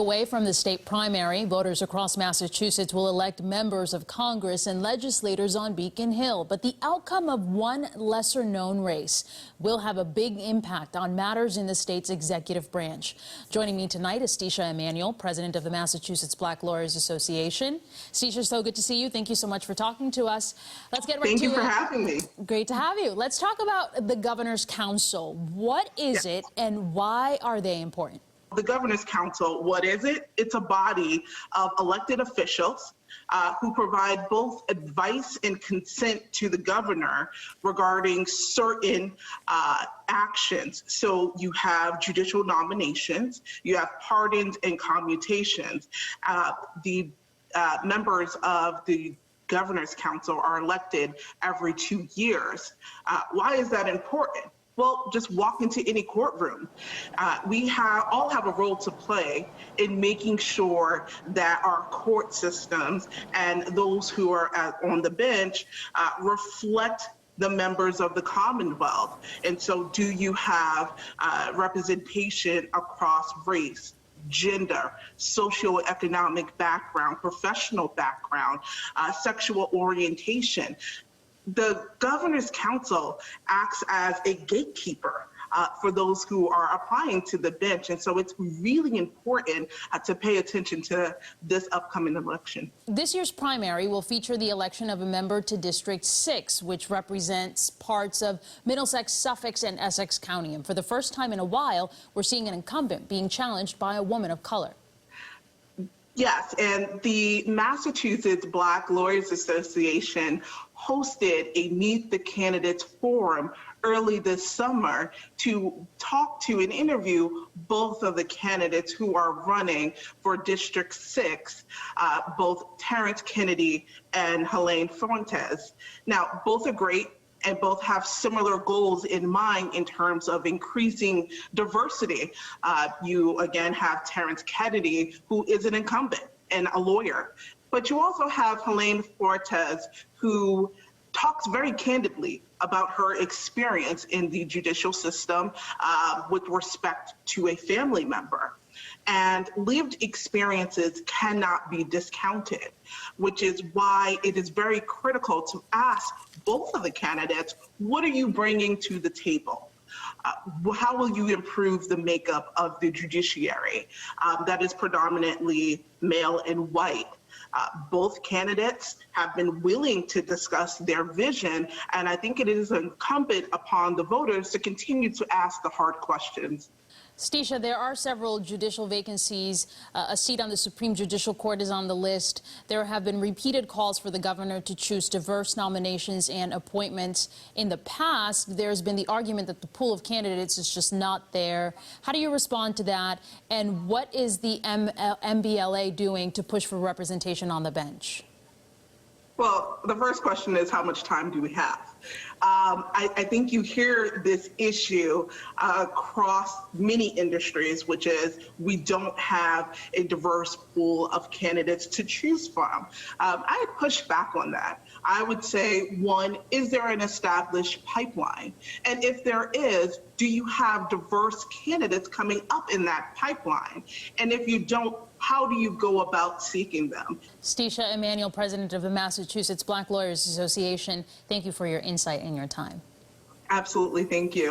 away from the state primary, voters across Massachusetts will elect members of Congress and legislators on Beacon Hill. But the outcome of one lesser-known race will have a big impact on matters in the state's executive branch. Joining me tonight is Stesha Emmanuel, president of the Massachusetts Black Lawyers Association. Stesha, so good to see you. Thank you so much for talking to us. Let's get right to it. Thank you for having me. Great to have you. Let's talk about the Governor's Council. What is it and why are they important? The Governor's Council, what is it? It's a body of elected officials who provide both advice and consent to the governor regarding certain actions. So you have judicial nominations, you have pardons and commutations. The members of the Governor's Council are elected every 2 years. Why is that important? Well, just walk into any courtroom. We all have a role to play in making sure that our court systems and those who are on the bench reflect the members of the Commonwealth. And so do you have representation across race, gender, socioeconomic background, professional background, sexual orientation? The Governor's Council acts as a gatekeeper for those who are applying to the bench. And so it's really important to pay attention to this upcoming election. This year's primary will feature the election of a member to District 6, which represents parts of Middlesex, Suffolk, and Essex County. And for the first time in a while, we're seeing an incumbent being challenged by a woman of color. Yes, and the Massachusetts Black Lawyers Association hosted a Meet the Candidates forum early this summer to talk to and interview both of the candidates who are running for District 6, both Terrence Kennedy and Helene Fuentes. Now, both are great and both have similar goals in mind in terms of increasing diversity. You, again, have Terrence Kennedy, who is an incumbent and a lawyer. But you also have Helene Fuentes, who talks very candidly about her experience in the judicial system with respect to a family member. And lived experiences cannot be discounted, which is why it is very critical to ask both of the candidates, what are you bringing to the table? How will you improve the makeup of the judiciary that is predominantly male and white? Both candidates have been willing to discuss their vision, and I think it is incumbent upon the voters to continue to ask the hard questions. Stesha, there are several judicial vacancies. A seat on the Supreme Judicial Court is on the list. There have been repeated calls for the governor to choose diverse nominations and appointments. In the past, there's been the argument that the pool of candidates is just not there. How do you respond to that? And what is the MBLA doing to push for representation on the bench? Well, the first question is, how much time do we have? I think you hear this issue across many industries, which is we don't have a diverse pool of candidates to choose from. I push back on that. I would say, one, is there an established pipeline? And if there is, do you have diverse candidates coming up in that pipeline? And if you don't, how do you go about seeking them? Stesha Emmanuel, president of the Massachusetts Black Lawyers Association, thank you for your insight and your time. Absolutely, thank you.